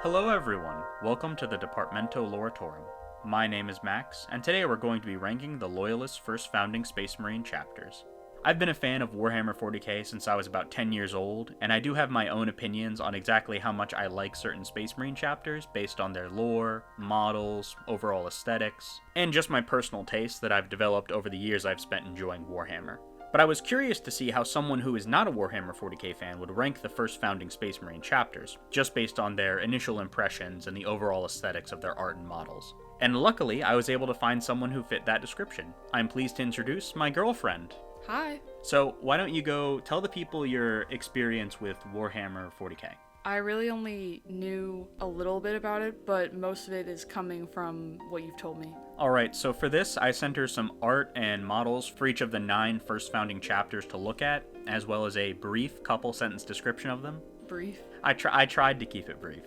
Hello everyone, welcome to the Departamento Laboratorum. My name is Max, and today we're going to be ranking the Loyalist First Founding Space Marine chapters. I've been a fan of Warhammer 40k since I was about 10 years old, and I do have my own opinions on exactly how much I like certain Space Marine chapters based on their lore, models, overall aesthetics, and just my personal taste that I've developed over the years I've spent enjoying Warhammer. But I was curious to see how someone who is not a Warhammer 40k fan would rank the first founding Space Marine chapters, just based on their initial impressions and the overall aesthetics of their art and models. And luckily, I was able to find someone who fit that description. I'm pleased to introduce my girlfriend. Hi. So why don't you go tell the people your experience with Warhammer 40k? I really only knew a little bit about it, but most of it is coming from what you've told me. Alright, so for this, I sent her some art and models for each of the 9 first founding chapters to look at, as well as a brief couple-sentence description of them. Brief? I tried to keep it brief.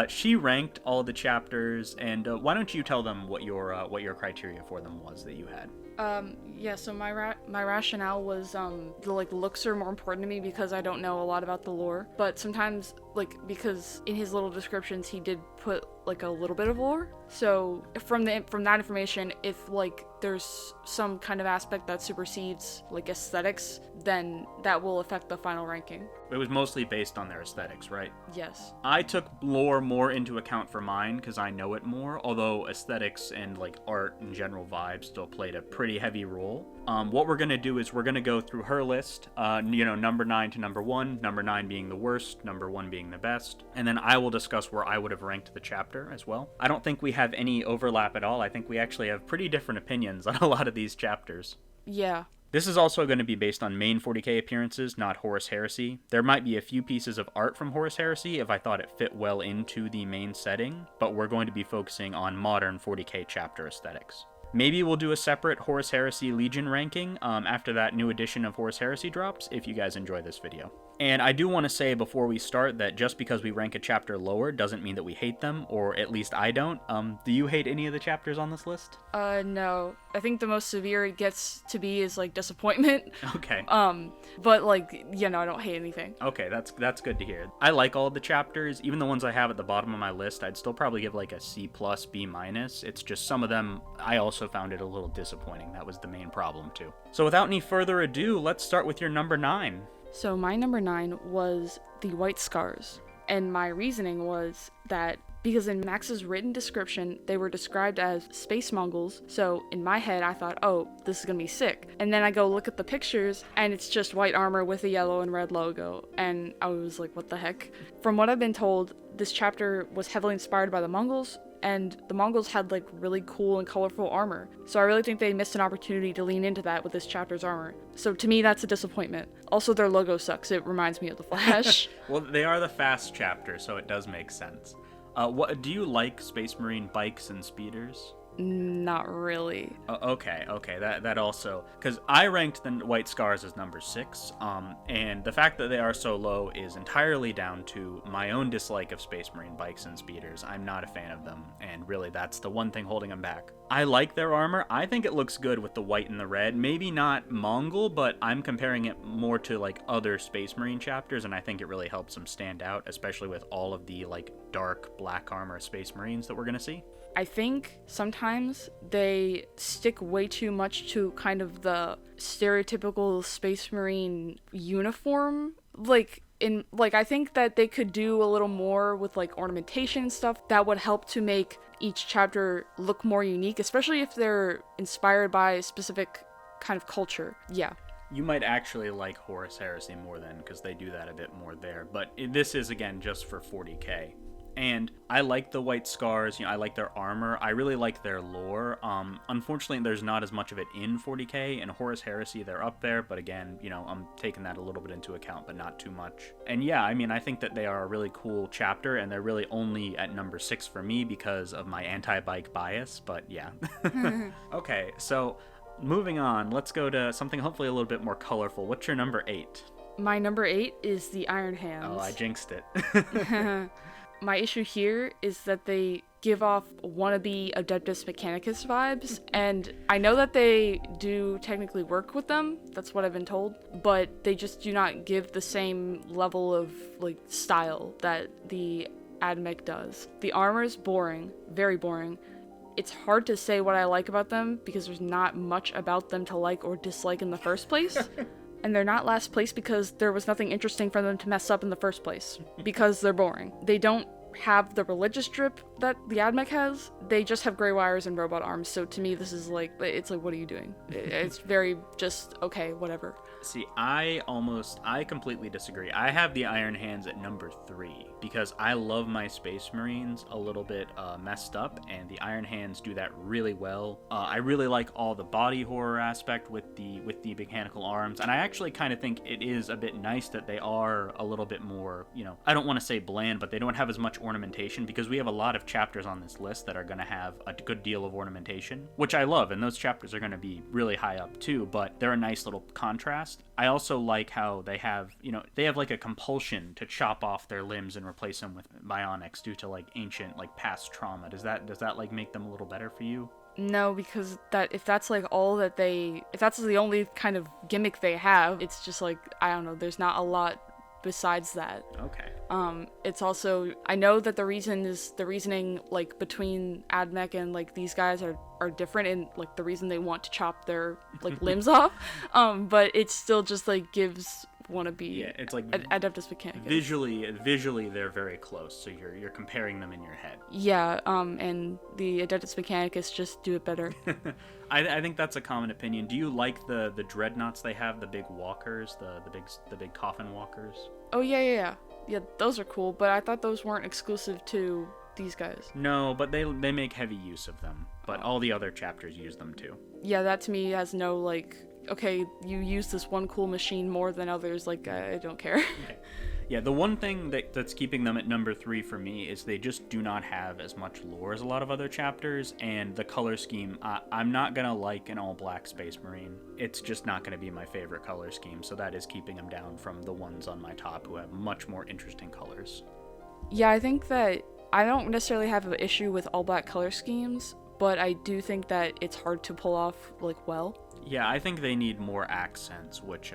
She ranked all the chapters, and why don't you tell them what your criteria for them was that you had? So my rationale was, the looks are more important to me because I don't know a lot about the lore, but sometimes, because in his little descriptions he did put, a little bit of lore, so from that information, if, there's some kind of aspect that supersedes, aesthetics, then that will affect the final ranking. It was mostly based on their aesthetics, right? Yes. I took lore more into account for mine because I know it more, although aesthetics and art and general vibes still played a pretty heavy role. What we're going to do is we're going to go through her list, number 9 to number 1, number 9 being the worst, number 1 being the best, and then I will discuss where I would have ranked the chapter as well. I don't think we have any overlap at all. I think we actually have pretty different opinions on a lot of these chapters. Yeah. This is also going to be based on main 40k appearances, not Horus Heresy. There might be a few pieces of art from Horus Heresy if I thought it fit well into the main setting, but we're going to be focusing on modern 40k chapter aesthetics. Maybe we'll do a separate Horus Heresy Legion ranking after that new edition of Horus Heresy drops, if you guys enjoy this video. And I do want to say before we start that just because we rank a chapter lower doesn't mean that we hate them, or at least I don't. Do you hate any of the chapters on this list? No. I think the most severe it gets to be is, disappointment. Okay. But, I don't hate anything. Okay, that's good to hear. I like all of the chapters. Even the ones I have at the bottom of my list, I'd still probably give, a C+, B-. It's just some of them, I also found it a little disappointing. That was the main problem, too. So without any further ado, let's start with your number 9. So my number 9 was the White Scars, and my reasoning was that because in Max's written description, they were described as space Mongols, so in my head I thought, oh, this is gonna be sick. And then I go look at the pictures, and it's just white armor with a yellow and red logo, and I was like, what the heck? From what I've been told, this chapter was heavily inspired by the Mongols, and the Mongols had really cool and colorful armor. So I really think they missed an opportunity to lean into that with this chapter's armor. So to me, that's a disappointment. Also, their logo sucks. It reminds me of the Flash. Well, they are the fast chapter, so it does make sense. What do you like Space Marine bikes and speeders? Not really. Okay, that also, because I ranked the White Scars as number 6, and the fact that they are so low is entirely down to my own dislike of Space Marine bikes and speeders. I'm not a fan of them, and really that's the one thing holding them back. I like their armor. I think it looks good with the white and the red. Maybe not Mongol, but I'm comparing it more to other Space Marine chapters, and I think it really helps them stand out, especially with all of the dark black armor Space Marines that we're gonna see. I think sometimes they stick way too much to kind of the stereotypical Space Marine uniform. I think that they could do a little more with ornamentation and stuff that would help to make each chapter look more unique, especially if they're inspired by a specific kind of culture. Yeah. You might actually like Horus Heresy more then, because they do that a bit more there. But this is, again, just for 40k. And I like the White Scars, I like their armor, I really like their lore. Unfortunately, there's not as much of it in 40k. In Horus Heresy, they're up there, but again, I'm taking that a little bit into account, but not too much. And yeah, I think that they are a really cool chapter, and they're really only at number 6 for me because of my anti-bike bias, but yeah. Okay, so moving on, let's go to something hopefully a little bit more colorful. What's your number 8? My number 8 is the Iron Hands. Oh, I jinxed it. My issue here is that they give off wannabe Adeptus Mechanicus vibes, and I know that they do technically work with them, that's what I've been told, but they just do not give the same level of like style that the AdMech does. The armor is boring, very boring. It's hard to say what I like about them because there's not much about them to like or dislike in the first place. And they're not last place because there was nothing interesting for them to mess up in the first place, because they're boring. They don't have the religious drip that the AdMech has. They just have gray wires and robot arms. So to me, this is like, it's like, what are you doing? It's very just, okay, whatever. See, I completely disagree. I have the Iron Hands at number 3 because I love my Space Marines a little bit messed up, and the Iron Hands do that really well. I really like all the body horror aspect with the mechanical arms, and I actually kind of think it is a bit nice that they are a little bit more, I don't want to say bland, but they don't have as much ornamentation, because we have a lot of chapters on this list that are going to have a good deal of ornamentation, which I love, and those chapters are going to be really high up too, but they're a nice little contrast. I also like how they have like a compulsion to chop off their limbs and replace them with bionics due to like ancient like past trauma. Does that like make them a little better for you? No, because if that's the only kind of gimmick they have, it's just like, I don't know, there's not a lot besides that. Okay. It's also, I know that the reasoning like between AdMech and like these guys are different, and like the reason they want to chop their like limbs off, but it still just like gives wannabe it's like Adeptus Mechanicus. Visually they're very close, so you're comparing them in your head. Yeah, and the Adeptus Mechanicus just do it better. I think that's a common opinion. Do you like the dreadnoughts they have, the big walkers, the big coffin walkers? Oh yeah, those are cool, but I thought those weren't exclusive to these guys. No, but they make heavy use of them, but all the other chapters use them too. Yeah, that to me has no like, okay, you use this one cool machine more than others, like, I don't care. Okay. Yeah, the one thing that's keeping them at number 3 for me is they just do not have as much lore as a lot of other chapters, and the color scheme, I'm not gonna like an all-black Space Marine. It's just not gonna be my favorite color scheme, so that is keeping them down from the ones on my top who have much more interesting colors. Yeah, I think that I don't necessarily have an issue with all-black color schemes, but I do think that it's hard to pull off, like, well. Yeah, I think they need more accents, which,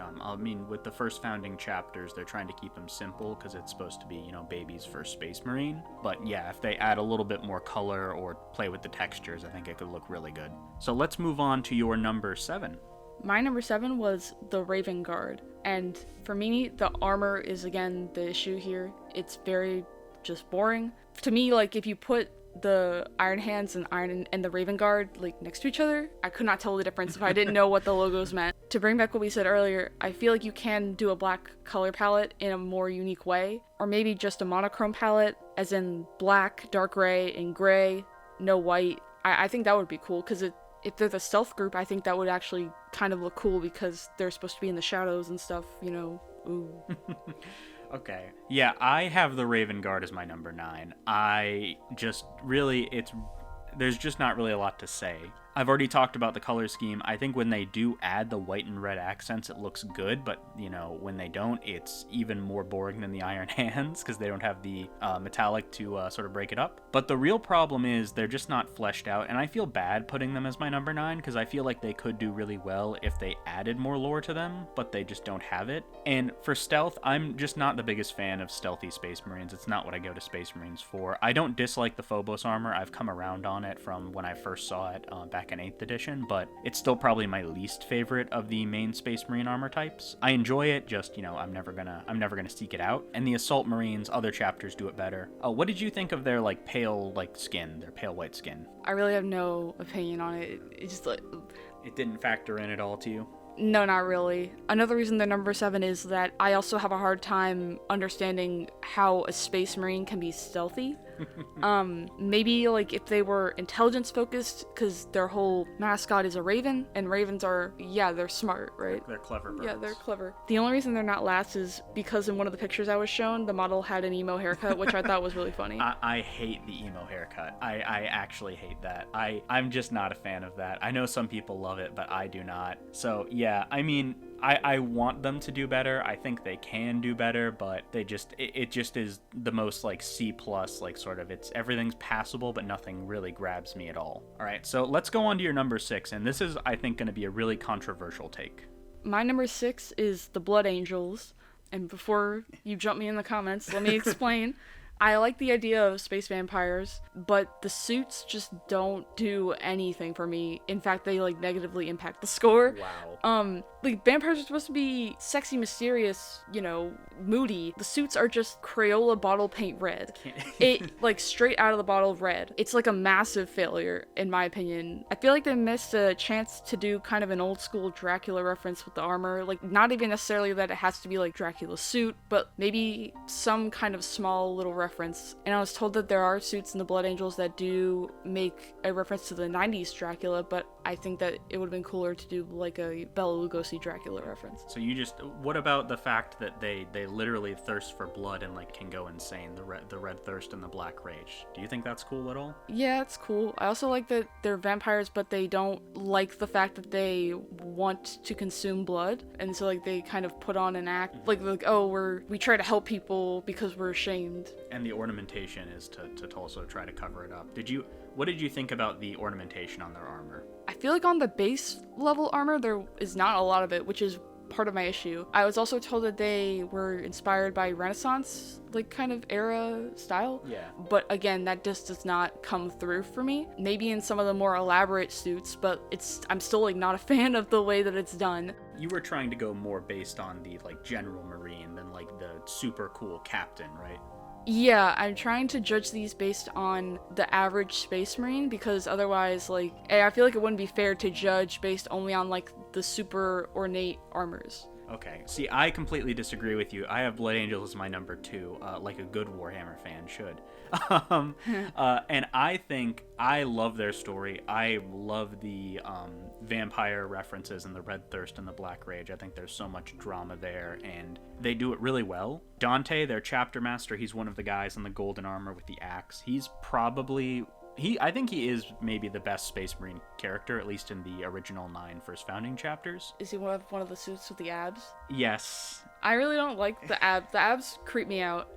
with the first founding chapters, they're trying to keep them simple because it's supposed to be, baby's first Space Marine. But yeah, if they add a little bit more color or play with the textures, I think it could look really good. So let's move on to your number 7. My number 7 was the Raven Guard, and for me, the armor is, again, the issue here. It's very just boring. To me, like, if you put the Iron Hands and the Raven Guard like next to each other, I could not tell the difference if I didn't know what the logos meant. To bring back what we said earlier, I feel like you can do a black color palette in a more unique way, or maybe just a monochrome palette, as in black, dark gray, and gray, no white. I think that would be cool, because if they're the stealth group, I think that would actually kind of look cool, because they're supposed to be in the shadows and stuff, ooh. Okay. Yeah, I have the Raven Guard as my number 9. There's just not really a lot to say. I've already talked about the color scheme. I think when they do add the white and red accents, it looks good, but, when they don't, it's even more boring than the Iron Hands, because they don't have the metallic to sort of break it up. But the real problem is they're just not fleshed out, and I feel bad putting them as my number 9, because I feel like they could do really well if they added more lore to them, but they just don't have it. And for stealth, I'm just not the biggest fan of stealthy Space Marines. It's not what I go to Space Marines for. I don't dislike the Phobos armor. I've come around on it from when I first saw it back in 8th edition, but it's still probably my least favorite of the main Space Marine armor types. I enjoy it, just, I'm never gonna seek it out. And the Assault Marines, other chapters do it better. What did you think of their pale skin, their pale white skin? I really have no opinion on it. It's just like, it didn't factor in at all to you? No, not really. Another reason they're number 7 is that I also have a hard time understanding how a Space Marine can be stealthy. Maybe if they were intelligence focused, because their whole mascot is a raven, and ravens are, they're smart, right? They're clever birds. Yeah, they're clever. The only reason they're not last is because in one of the pictures I was shown, the model had an emo haircut, which I thought was really funny. I hate the emo haircut. I actually hate that. I'm just not a fan of that. I know some people love it, but I do not. So yeah, I want them to do better. I think they can do better, but it just is the most like C plus, like sort of, it's everything's passable, but nothing really grabs me at all. All right, so let's go on to your number 6, and this is, I think, going to be a really controversial take. My number 6 is the Blood Angels, and before you jump me in the comments, let me explain. I like the idea of space vampires, but the suits just don't do anything for me. In fact, they like negatively impact the score. Wow. Like vampires are supposed to be sexy, mysterious, moody. The suits are just Crayola bottle paint red. It like straight out of the bottle red. It's like a massive failure in my opinion. I feel like they missed a chance to do kind of an old school Dracula reference with the armor. Like not even necessarily that it has to be like Dracula's suit, but maybe some kind of small little reference. And I was told that there are suits in the Blood Angels that do make a reference to the 90s Dracula, but I think that it would have been cooler to do like a Bela Lugosi Dracula reference. So what about the fact that they literally thirst for blood and like can go insane, the red thirst and the black rage? Do you think that's cool at all? Yeah, it's cool. I also like that they're vampires, but they don't like the fact that they want to consume blood, and so like they kind of put on an act like oh, we try to help people because we're ashamed. And the ornamentation is to also try to cover it up. What did you think about the ornamentation on their armor? I feel like on the base level armor, there is not a lot of it, which is part of my issue. I was also told that they were inspired by Renaissance, like kind of era style. Yeah. But again, that just does not come through for me. Maybe in some of the more elaborate suits, but I'm still like not a fan of the way that it's done. You were trying to go more based on the like general marine than like the super cool captain, right? Yeah, I'm trying to judge these based on the average Space Marine, because otherwise, like, I feel like it wouldn't be fair to judge based only on, like, the super ornate armors. Okay. See, I completely disagree with you. I have Blood Angels as my number 2, like a good Warhammer fan should. And I think I love their story. I love the vampire references and the red thirst and the black rage. I think there's so much drama there, and they do it really well. Dante, their chapter master, he's one of the guys in the golden armor with the axe. He's probably... I think he is maybe the best Space Marine character, at least in the original 9 first founding chapters. Is he one of the suits with the abs? Yes. I really don't like the abs. The abs creep me out.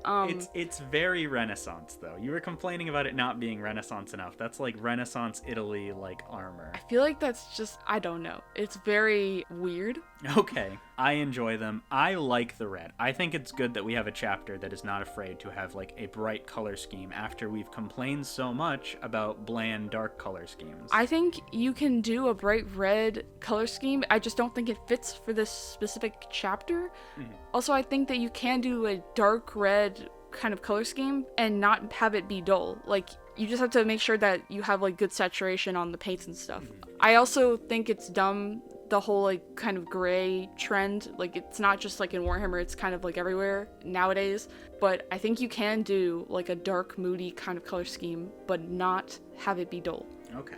It's very Renaissance, though. You were complaining about it not being Renaissance enough. That's like Renaissance Italy, like, armor. I feel like that's just, I don't know. It's very weird. Okay. I enjoy them. I like the red. I think it's good that we have a chapter that is not afraid to have, like, a bright color scheme after we've complained so much about bland, dark color schemes. I think you can do a bright red color scheme. I just don't think it fits for this specific chapter. Mm-hmm. Also, I think that you can do a dark red kind of color scheme and not have it be dull. Like, you just have to make sure that you have, like, good saturation on the paints and stuff. Mm-hmm. I also think it's dumb, the whole, like, kind of gray trend. Like, it's not just, like, in Warhammer, it's kind of, like, everywhere nowadays. But I think you can do, like, a dark, moody kind of color scheme, but not have it be dull. Okay.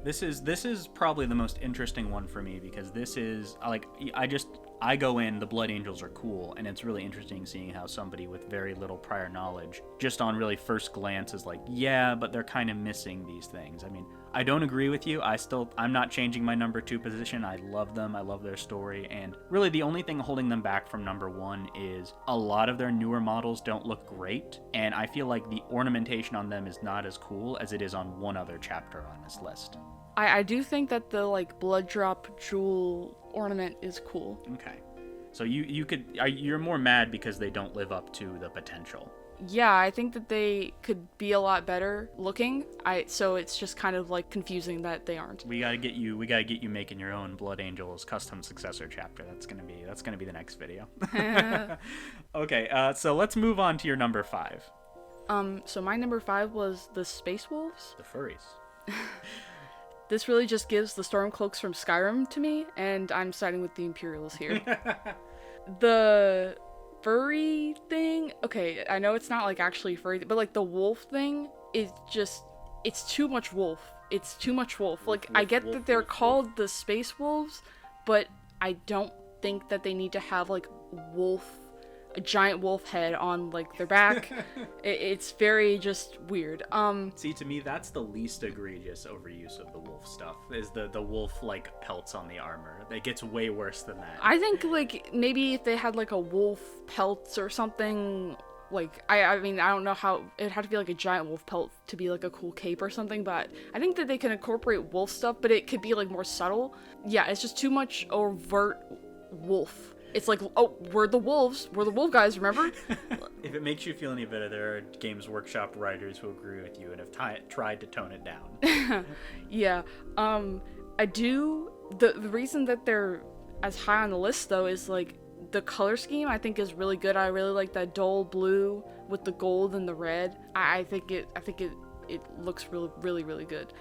This is probably the most interesting one for me, because this is, like, I go in, the Blood Angels are cool, and it's really interesting seeing how somebody with very little prior knowledge, just on really first glance, is like, yeah, but they're kind of missing these things. I mean, I don't agree with you. I'm not changing my number 2 position. I love them. I love their story. And really the only thing holding them back from number 1 is a lot of their newer models don't look great. And I feel like the ornamentation on them is not as cool as it is on one other chapter on this list. I do think that the, like, blood drop jewel ornament is cool. Okay. So you're more mad because they don't live up to the potential. Yeah, I think that they could be a lot better looking. So it's just kind of like confusing that they aren't. We gotta get you making your own Blood Angels custom successor chapter. That's gonna be the next video. Okay, so let's move on to your number 5. So my number 5 was the Space Wolves. The furries. This really just gives the Stormcloaks from Skyrim to me, and I'm siding with the Imperials here. The furry thing, okay, I know it's not like actually furry, but like the wolf thing is just, it's too much wolf. It's too much wolf. Like, I get that they're called the Space Wolves, but I don't think that they need to have like wolf a giant wolf head on like their back. It's very just weird. See, to me, that's the least egregious overuse of the wolf stuff, is the wolf like pelts on the armor. It gets way worse than that. I think like maybe if they had like a wolf pelts or something, like I mean I don't know how it'd have to be like a giant wolf pelt to be like a cool cape or something, but I think that they can incorporate wolf stuff, but it could be like more subtle. Yeah, it's just too much overt wolf. It's like, oh, we're the wolves. We're the wolf guys, remember? If it makes you feel any better, there are Games Workshop writers who agree with you and have tried to tone it down. Yeah. I do... The reason that they're as high on the list, though, is, like, the color scheme I think is really good. I really like that dull blue with the gold and the red. I think it looks really, really, really good.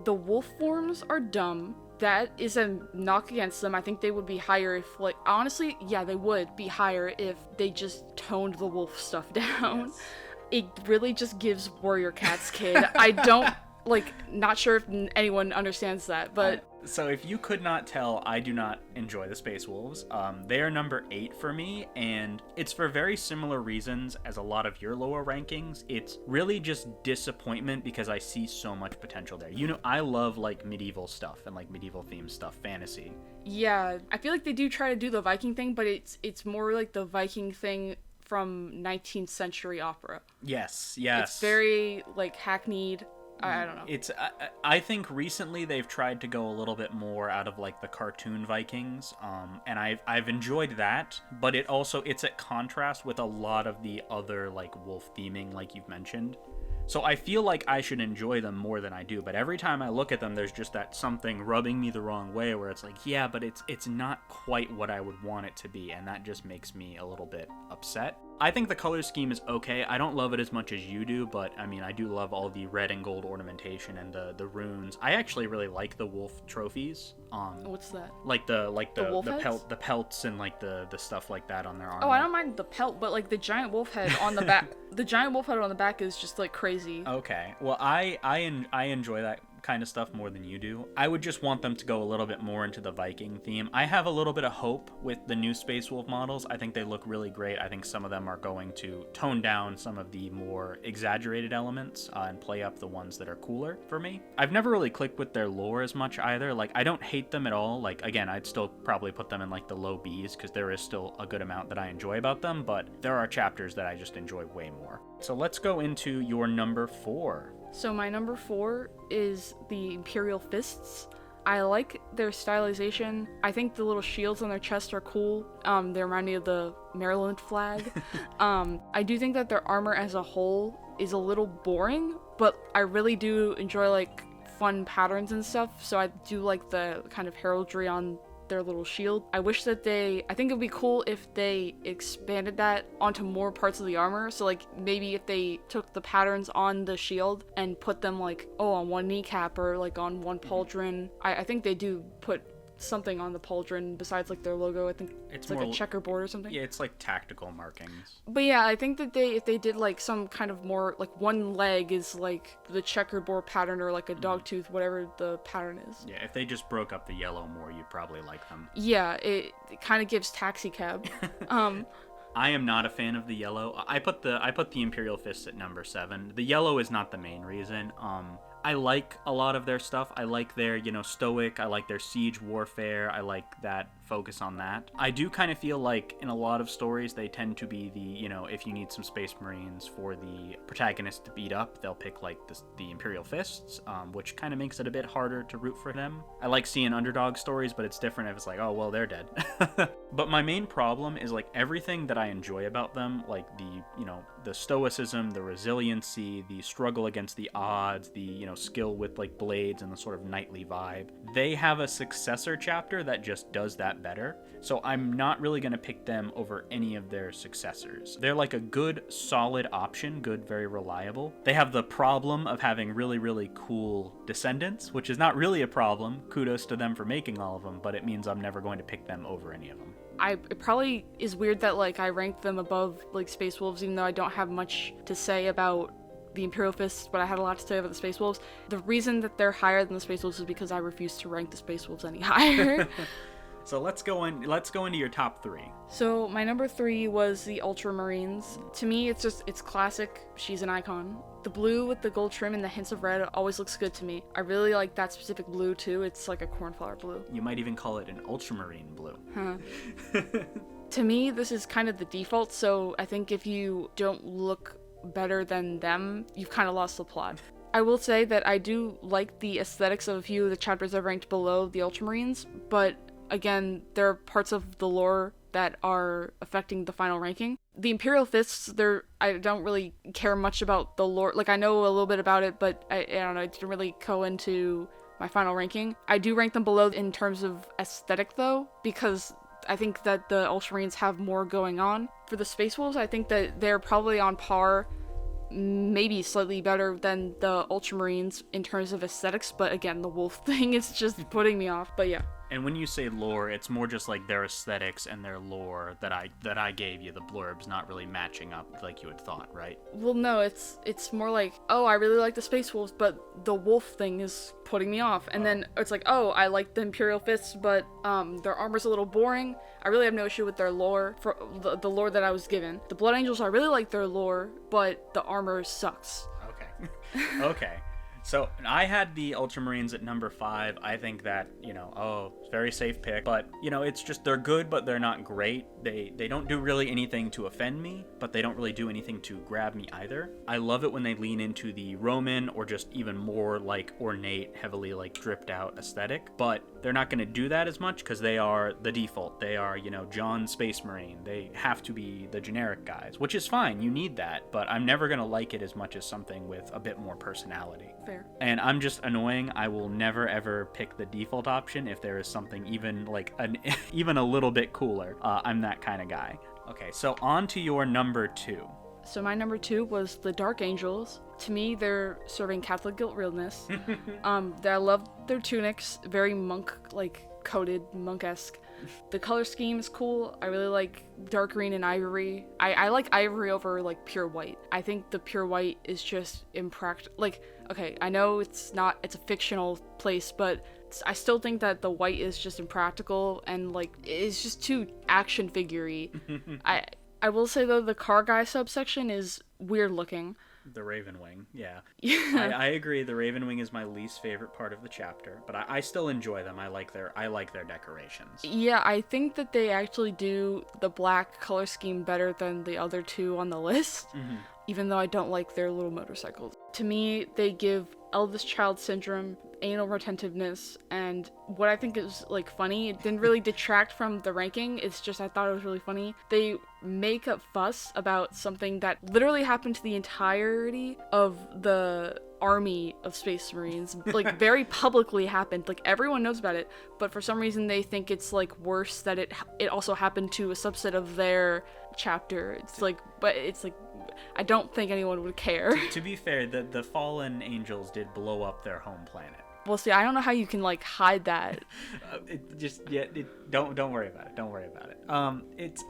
The wolf forms are dumb. That is a knock against them. I think they would be higher if, like, honestly, yeah, they would be higher if they just toned the wolf stuff down. Yes. It really just gives Warrior Cats Kid. I don't, like, not sure if anyone understands that, but... So if you could not tell, I do not enjoy the Space Wolves. They are number 8 for me, and it's for very similar reasons as a lot of your lower rankings. It's really just disappointment because I see so much potential there. You know, I love, like, medieval stuff and, like, medieval themed stuff, fantasy. Yeah, I feel like they do try to do the Viking thing, but it's more like the Viking thing from 19th century opera. Yes. It's very, like, hackneyed. I don't know. It's I think recently they've tried to go a little bit more out of like the cartoon Vikings, and I've enjoyed that, but it's at contrast with a lot of the other like wolf theming like you've mentioned. So I feel like I should enjoy them more than I do, but every time I look at them, there's just that something rubbing me the wrong way where it's like, yeah, but it's not quite what I would want it to be, and that just makes me a little bit upset. I think the color scheme is okay. I don't love it as much as you do, but I mean, I do love all the red and gold ornamentation and the runes. I actually really like the wolf trophies. What's that? Like the wolf heads? the pelts and like the stuff like that on their armor. Oh, I don't mind the pelt, but like the giant wolf head on the back. The giant wolf head on the back is just like crazy. Okay. Well, I enjoy that kind of stuff more than you do. I would just want them to go a little bit more into the Viking theme. I have a little bit of hope with the new Space Wolf models. I think they look really great. I think some of them are going to tone down some of the more exaggerated elements and play up the ones that are cooler for me. I've never really clicked with their lore as much either. Like, I don't hate them at all. Like, again, I'd still probably put them in like the low Bs because there is still a good amount that I enjoy about them, but there are chapters that I just enjoy way more. So let's go into your number 4. So my number 4 is the Imperial Fists. I like their stylization. I think the little shields on their chest are cool. They remind me of the Maryland flag. I do think that their armor as a whole is a little boring, but I really do enjoy like fun patterns and stuff. So I do like the kind of heraldry on their little shield. I wish that I think it would be cool if they expanded that onto more parts of the armor. So like maybe if they took the patterns on the shield and put them like, on one kneecap or like on one pauldron. I think they do put something on the pauldron besides like their logo. I think it's like a checkerboard or something. Yeah, it's like tactical markings. But yeah, I think that if they did like some kind of more like one leg is like the checkerboard pattern or like a dog tooth, whatever the pattern is. Yeah, if they just broke up the yellow more, you'd probably like them. Yeah, it kind of gives taxi cab. I am not a fan of the yellow. I put the Imperial Fists at number 7. The yellow is not the main reason. I like a lot of their stuff. I like their, stoic. I like their siege warfare. I like that focus on that. I do kind of feel like in a lot of stories, they tend to be the, if you need some Space Marines for the protagonist to beat up, they'll pick like the Imperial Fists, which kind of makes it a bit harder to root for them. I like seeing underdog stories, but it's different if it's like, oh, well, they're dead. But my main problem is like everything that I enjoy about them, like the stoicism, the resiliency, the struggle against the odds, the, skill with like blades and the sort of knightly vibe. They have a successor chapter that just does that better. So I'm not really going to pick them over any of their successors. They're like a good, solid option, good, very reliable. They have the problem of having really, really cool descendants, which is not really a problem. Kudos to them for making all of them, but it means I'm never going to pick them over any of them. It probably is weird that like I rank them above like Space Wolves, even though I don't have much to say about the Imperial Fists, but I had a lot to say about the Space Wolves. The reason that they're higher than the Space Wolves is because I refuse to rank the Space Wolves any higher. So let's go into your top 3. So my number 3 was the Ultramarines. To me, it's classic. She's an icon. The blue with the gold trim and the hints of red always looks good to me. I really like that specific blue too. It's like a cornflower blue. You might even call it an ultramarine blue. Huh. To me, this is kind of the default, so I think if you don't look better than them, you've kind of lost the plot. I will say that I do like the aesthetics of a few of the chapters I've ranked below the Ultramarines, but again, there are parts of the lore that are affecting the final ranking. The Imperial Fists, I don't really care much about the lore. Like, I know a little bit about it, but I don't know, it didn't really go into my final ranking. I do rank them below in terms of aesthetic, though, because I think that the Ultramarines have more going on. For the Space Wolves, I think that they're probably on par, maybe slightly better than the Ultramarines in terms of aesthetics, but again, the wolf thing is just putting me off, but yeah. And when you say lore, it's more just like their aesthetics and their lore that I gave you, the blurbs not really matching up like you had thought, right? Well, no, it's more like, oh, I really like the Space Wolves, but the wolf thing is putting me off. And then it's like, oh, I like the Imperial Fists, but their armor's a little boring. I really have no issue with their lore, for the lore that I was given. The Blood Angels, I really like their lore, but the armor sucks. Okay. Okay. So I had the Ultramarines at number 5. I think that, very safe pick. But, it's just they're good, but they're not great. They don't do really anything to offend me, but they don't really do anything to grab me either. I love it when they lean into the Roman or just even more like ornate, heavily like dripped out aesthetic. But they're not going to do that as much because they are the default. They are, John Space Marine. They have to be the generic guys, which is fine. You need that, but I'm never going to like it as much as something with a bit more personality. Fair. And I'm just annoying. I will never ever pick the default option if there is something even like even a little bit cooler. I'm that kind of guy. Okay, so on to your number 2. So my number 2 was the Dark Angels. To me, they're serving Catholic guilt realness. I love their tunics, very monk-like coated, monk-esque. The color scheme is cool. I really like dark green and ivory. I like ivory over like pure white. I think the pure white is just impractical. Like, okay, I know it's a fictional place, but I still think that the white is just impractical and like it's just too action figure-y. I will say though, the car guy subsection is weird looking. The Raven Wing, yeah. I agree. The Raven Wing is my least favorite part of the chapter, but I still enjoy them. I like their decorations. Yeah, I think that they actually do the black color scheme better than the other two on the list, even though I don't like their little motorcycles. To me, they give eldest child syndrome, anal retentiveness, and what I think is like funny, it didn't really detract from the ranking, it's just I thought it was really funny. They make a fuss about something that literally happened to the entirety of the army of Space Marines, like very publicly happened, like everyone knows about it, but for some reason they think it's like worse that it also happened to a subset of their chapter. It's like, but it's like, I don't think anyone would care. To be fair, the fallen angels did blow up their home planet. Well, see, I don't know how you can like hide that. Don't worry about it. Don't worry about it.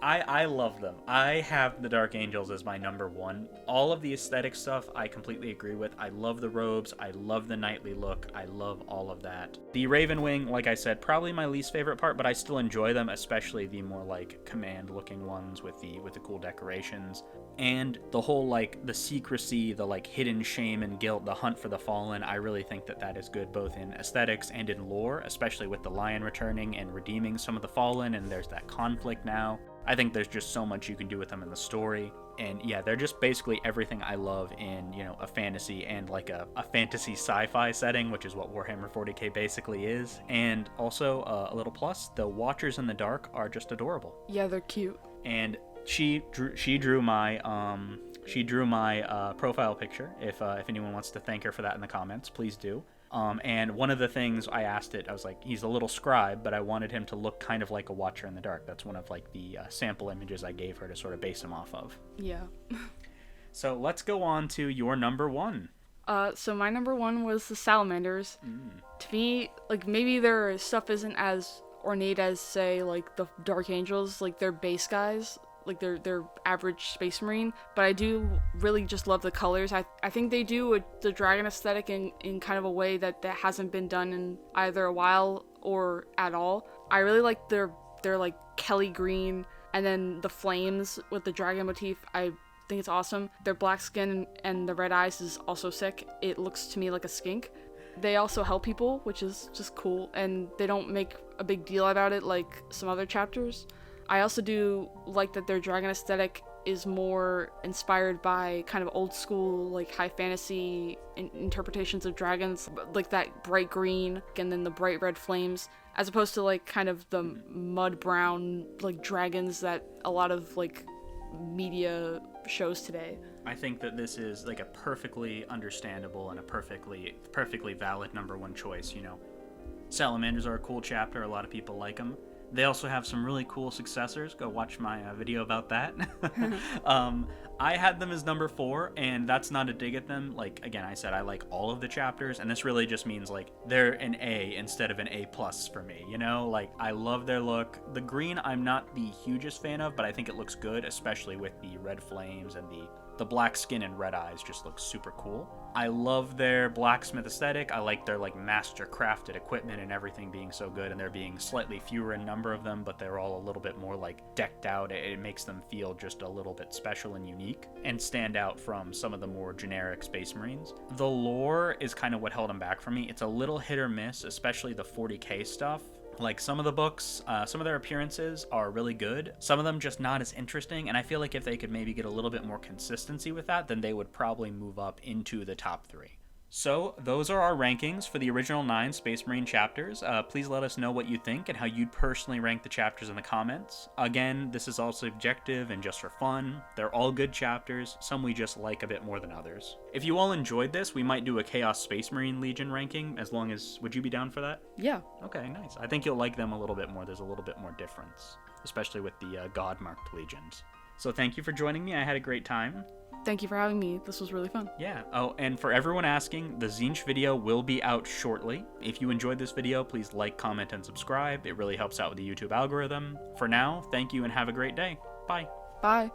I love them. I have the Dark Angels as my number 1. All of the aesthetic stuff I completely agree with. I love the robes. I love the knightly look. I love all of that. The Raven Wing, like I said, probably my least favorite part, but I still enjoy them, especially the more like command looking ones with the cool decorations. And the whole like the secrecy, the like hidden shame and guilt, the hunt for the fallen, I really think that is good both in aesthetics and in lore, especially with the lion returning and redeeming some of the fallen, and there's that conflict now. I think there's just so much you can do with them in the story. And yeah, they're just basically everything I love in, a fantasy and like a fantasy sci-fi setting, which is what Warhammer 40k basically is. And also a little plus, the Watchers in the Dark are just adorable. Yeah, they're cute. And she drew my profile picture. If anyone wants to thank her for that in the comments, please do. And one of the things I asked I was like, he's a little scribe, but I wanted him to look kind of like a Watcher in the Dark. That's one of like the sample images I gave her to sort of base him off of. Yeah. So let's go on to your number 1. So my number 1 was the Salamanders. To me, like maybe their stuff isn't as ornate as say like the Dark Angels, like they're base guys. Like they're average Space Marine, but I do really just love the colors. I think they do the dragon aesthetic in kind of a way that hasn't been done in either a while or at all. I really like their like Kelly green, and then the flames with the dragon motif. I think it's awesome. Their black skin and the red eyes is also sick. It looks to me like a skink. They also help people, which is just cool, and they don't make a big deal about it like some other chapters. I also do like that their dragon aesthetic is more inspired by kind of old school, like high fantasy interpretations of dragons, like that bright green and then the bright red flames, as opposed to like kind of the mud brown like dragons that a lot of like media shows today. I think that this is like a perfectly understandable and a perfectly valid number one choice. You know, salamanders are a cool chapter. A lot of people like them. They also have some really cool successors. Go watch my video about that. I had them as number 4, and that's not a dig at them. Like, again, I said I like all of the chapters, and this really just means, like, they're an A instead of an A+ for me, you know? Like, I love their look. The green I'm not the hugest fan of, but I think it looks good, especially with the red flames, and the black skin and red eyes just look super cool. I love their blacksmith aesthetic. I like their like master crafted equipment and everything being so good, and there being slightly fewer in number of them, but they're all a little bit more like decked out. It makes them feel just a little bit special and unique and stand out from some of the more generic Space Marines. The lore is kind of what held them back for me. It's a little hit or miss, especially the 40k stuff. Like, some of the books, some of their appearances are really good. Some of them just not as interesting, and I feel like if they could maybe get a little bit more consistency with that, then they would probably move up into the top 3. So, those are our rankings for the original 9 Space Marine chapters. Please let us know what you think and how you'd personally rank the chapters in the comments. Again, this is all subjective and just for fun. They're all good chapters, some we just like a bit more than others. If you all enjoyed this, we might do a Chaos Space Marine Legion ranking, would you be down for that? Yeah. Okay, nice. I think you'll like them a little bit more. There's a little bit more difference, especially with the God-marked Legions. So thank you for joining me. I had a great time. Thank you for having me. This was really fun. Yeah. Oh, and for everyone asking, the Tzeentch video will be out shortly. If you enjoyed this video, please like, comment, and subscribe. It really helps out with the YouTube algorithm. For now, thank you and have a great day. Bye. Bye.